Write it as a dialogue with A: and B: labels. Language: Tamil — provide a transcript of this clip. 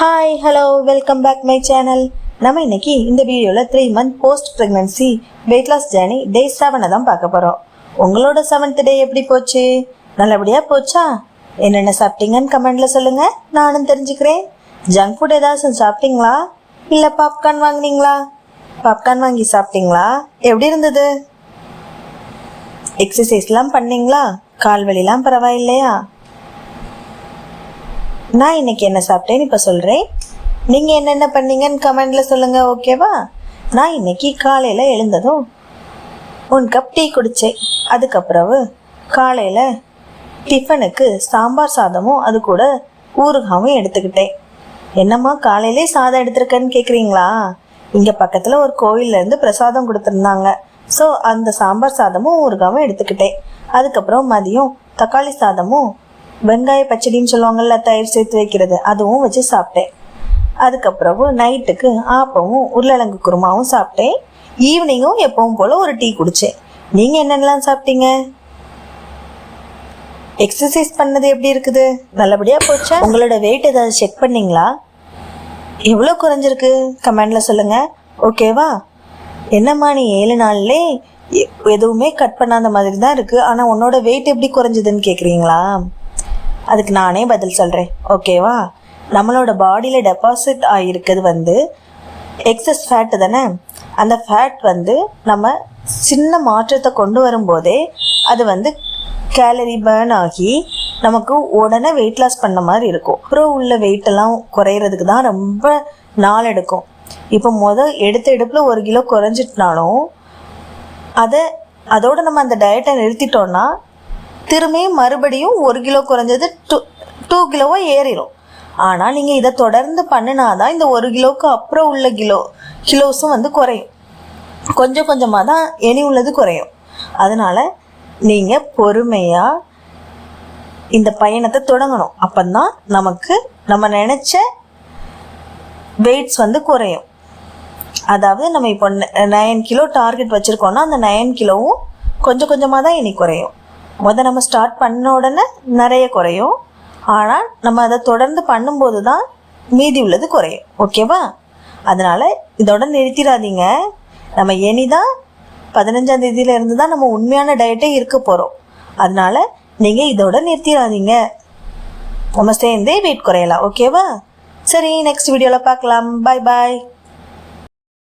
A: Hi hello welcome back my channel. நம்ம இன்னைக்கு இந்த வீடியோவில் 3 month post pregnancy weight loss journey day 7 தான் பார்க்க போகிறோம். உங்களோட 7th டே எப்படி போச்சு? நல்லபடியாக போச்சா? என்னென்ன சாப்பிட்டீங்கன்னு கமெண்டில் சொல்லுங்கள், நானும் தெரிஞ்சுக்கிறேன். ஜங்க் ஃபுட் ஏதாச்சும் சாப்பிட்டீங்களா? இல்லை பாப்கார்ன் வாங்கினீங்களா? பாப்கார்ன் வாங்கி சாப்பிட்டீங்களா? எப்படி இருந்தது? எக்ஸசைஸ்லாம் பண்ணீங்களா? கால் வலிலாம் பரவாயில்லையா? நான் இன்னைக்கு என்ன சாப்பிட்டேன்னு இப்போ சொல்கிறேன். நீங்கள் என்னென்ன பண்ணீங்கன்னு கமெண்டில் சொல்லுங்கள், ஓகேவா? நான் இன்னைக்கு காலையில் எழுந்ததும் 1 கப் டீ குடித்தேன். அதுக்கப்புறவு காலையில் டிஃபனுக்கு சாம்பார் சாதமும் அது கூட ஊறுகாவும் எடுத்துக்கிட்டேன். என்னம்மா காலையிலே சாதம் எடுத்திருக்கேன்னு கேட்குறீங்களா? இங்கே பக்கத்தில் ஒரு கோயிலேருந்து பிரசாதம் கொடுத்துருந்தாங்க. ஸோ அந்த சாம்பார் சாதமும் ஊறுகாவும் எடுத்துக்கிட்டேன். அதுக்கப்புறம் மதியம் தக்காளி சாதமும் வெங்காய பச்சடின்னு சொல்லுவாங்கள்ல, தயிர் சேர்த்து வைக்கிறது, அதுவும் வச்சு சாப்பிட்டேன். அதுக்கப்புறம் நைட்டுக்கு ஆப்பமும் உருளைக்கிழங்கு குருமாவும் சாப்பிட்டேன். ஈவினிங்கும் எப்பவும் போல் ஒரு டீ குடித்தேன். நீங்கள் என்னென்னலாம் சாப்பிட்டீங்க? எக்ஸசைஸ் பண்ணது எப்படி இருக்குது? நல்லபடியாக போச்சா? உங்களோட வெயிட் ஏதாவது செக் பண்ணிங்களா? எவ்வளோ குறைஞ்சிருக்கு கமெண்டில் சொல்லுங்கள், ஓகேவா? என்னம்மா நீ 7 நாள்லே எதுவுமே கட் பண்ணாத மாதிரி தான் இருக்குது, ஆனால் உன்னோட வெயிட் எப்படி குறைஞ்சதுன்னு கேட்குறீங்களா? அதுக்கு நானே பதில் சொல்கிறேன், ஓகேவா? நம்மளோட பாடியில் டெபாசிட் ஆகிருக்கிறது எக்ஸஸ் ஃபேட்டு தானே. அந்த ஃபேட் நம்ம சின்ன மாற்றத்தை கொண்டு வரும்போதே அது கேலரி பர்ன் ஆகி நமக்கு உடனே வெயிட் லாஸ் பண்ண மாதிரி இருக்கும். அப்புறம் உள்ள வெயிட்டெல்லாம் குறையிறதுக்கு தான் ரொம்ப நாள் எடுக்கும். இப்போ எடுப்பில் 1 கிலோ குறைஞ்சிட்டுனாலும் அதோட நம்ம அந்த டயட்டை நிறுத்திட்டோன்னா திரும்பியும் மறுபடியும் 1 கிலோ குறைஞ்சது 2 கிலோவா ஏறிடும். ஆனால் நீங்கள் இதை தொடர்ந்து பண்ணினாதான் இந்த 1 கிலோவுக்கு அப்புறம் உள்ள கிலோஸும் குறையும். கொஞ்சம் கொஞ்சமாக தான் இனி உள்ளது குறையும். அதனால் நீங்கள் பொறுமையாக இந்த பயணத்தை தொடங்கணும். அப்போதான் நம்ம நினச்ச வெயிட்ஸ் குறையும். அதாவது நம்ம இப்போ 9 கிலோ டார்கெட் வச்சுருக்கோன்னா அந்த 9 கிலோவும் கொஞ்சம் கொஞ்சமாக தான் இனி குறையும். நம்ம ஸ்டார்ட் பண்ண உடனே நிறைய குறையும். ஆனால் நம்ம அதை தொடர்ந்து பண்ணும்போது தான் மீதி உள்ளது குறையும், ஓகேவா? அதனால் இதோட நிறுத்திடாதீங்க. நம்ம இனிதான் 15ஆம் தேதியிலேருந்து தான் நம்ம உண்மையான டயட்டே இருக்க போகிறோம். அதனால் நீங்கள் இதோட நிறுத்திடாதீங்க. நம்ம சேர்ந்தே வெயிட் குறையலாம், ஓகேவா? சரி, நெக்ஸ்ட் வீடியோவில் பார்க்கலாம். பாய் பாய்.